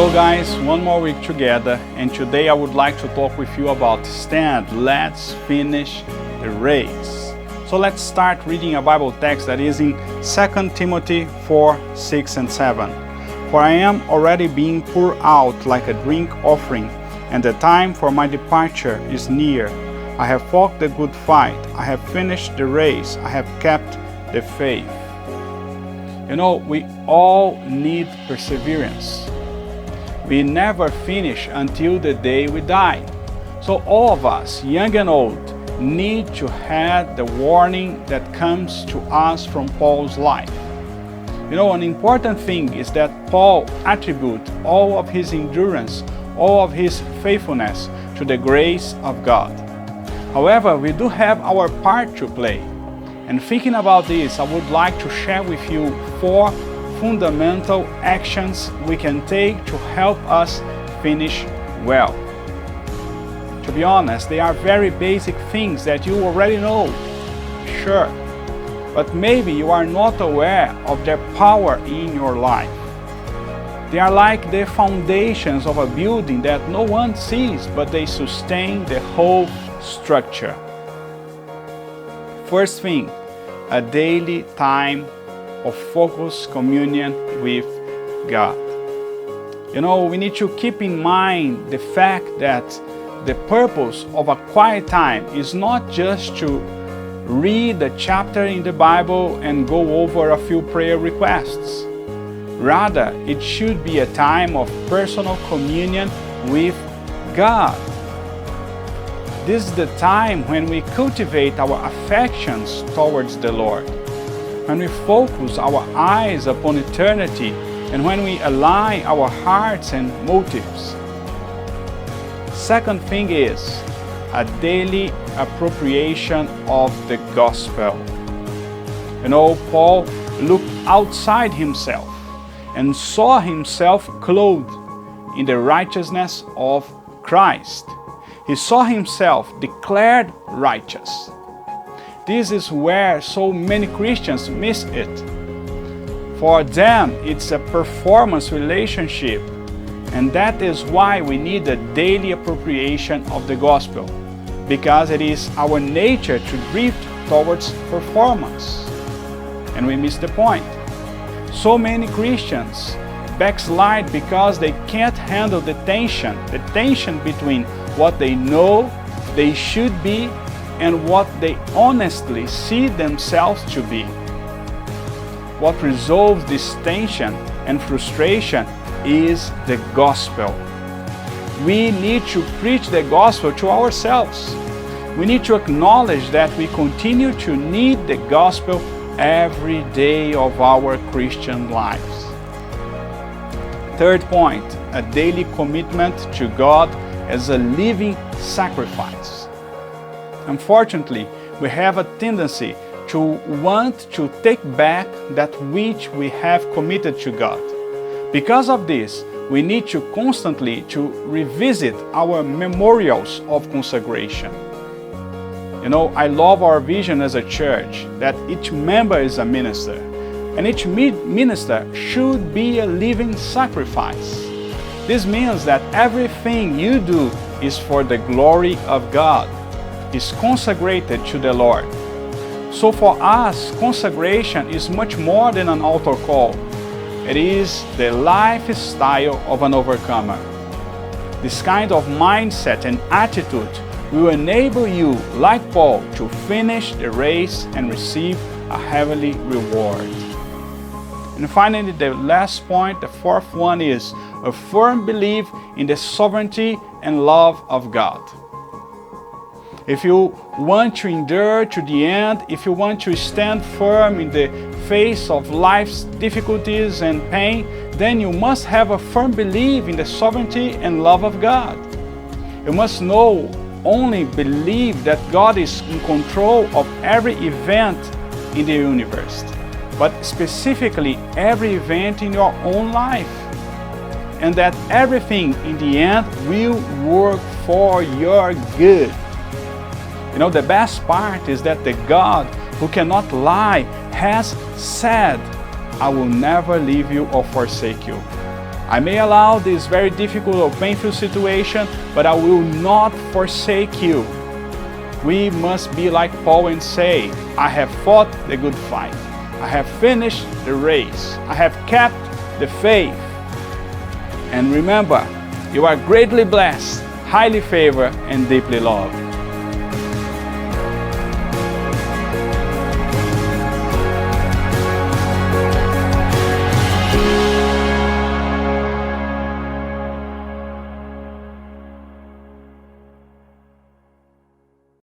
Hello guys, one more week together, and today I would like to talk with you about stand, let's finish the race. So let's start reading a Bible text that is in 2 Timothy 4, 6 and 7. For I am already being poured out like a drink offering, and the time for my departure is near. I have fought the good fight, I have finished the race, I have kept the faith. You know, we all need perseverance. We never finish until the day we die. So all of us, young and old, need to have the warning that comes to us from Paul's life. You know, an important thing is that Paul attributes all of his endurance, all of his faithfulness to the grace of God. However, we do have our part to play. And thinking about this, I would like to share with you 4 fundamental actions we can take to help us finish well. To be honest, they are very basic things that you already know, sure, but maybe you are not aware of their power in your life. They are like the foundations of a building that no one sees, but they sustain the whole structure. First thing, a daily time of focused communion with God. You know, we need to keep in mind the fact that the purpose of a quiet time is not just to read a chapter in the Bible and go over a few prayer requests. Rather, it should be a time of personal communion with God. This is the time when we cultivate our affections towards the Lord, when we focus our eyes upon eternity, and when we align our hearts and motives. Second thing is a daily appropriation of the gospel. You know, Paul looked outside himself and saw himself clothed in the righteousness of Christ. He saw himself declared righteous. This is where so many Christians miss it. For them, it's a performance relationship, and that is why we need a daily appropriation of the gospel, because it is our nature to drift towards performance. And we miss the point. So many Christians backslide because they can't handle the tension between what they know they should be and what they honestly see themselves to be. What resolves this tension and frustration is the gospel. We need to preach the gospel to ourselves. We need to acknowledge that we continue to need the gospel every day of our Christian lives. Third point, a daily commitment to God as a living sacrifice. Unfortunately, we have a tendency to want to take back that which we have committed to God. Because of this, we need to constantly revisit our memorials of consecration. You know, I love our vision as a church that each member is a minister, and each minister should be a living sacrifice. This means that everything you do is for the glory of God, is consecrated to the Lord. So for us, consecration is much more than an altar call. It is the lifestyle of an overcomer. This kind of mindset and attitude will enable you, like Paul, to finish the race and receive a heavenly reward. And finally, the last point, the fourth one, is a firm belief in the sovereignty and love of God. If you want to endure to the end, if you want to stand firm in the face of life's difficulties and pain, then you must have a firm belief in the sovereignty and love of God. You must only believe that God is in control of every event in the universe, but specifically every event in your own life, and that everything in the end will work for your good. You know, the best part is that the God who cannot lie has said, I will never leave you or forsake you. I may allow this very difficult or painful situation, but I will not forsake you. We must be like Paul and say, I have fought the good fight. I have finished the race. I have kept the faith. And remember, you are greatly blessed, highly favored, and deeply loved.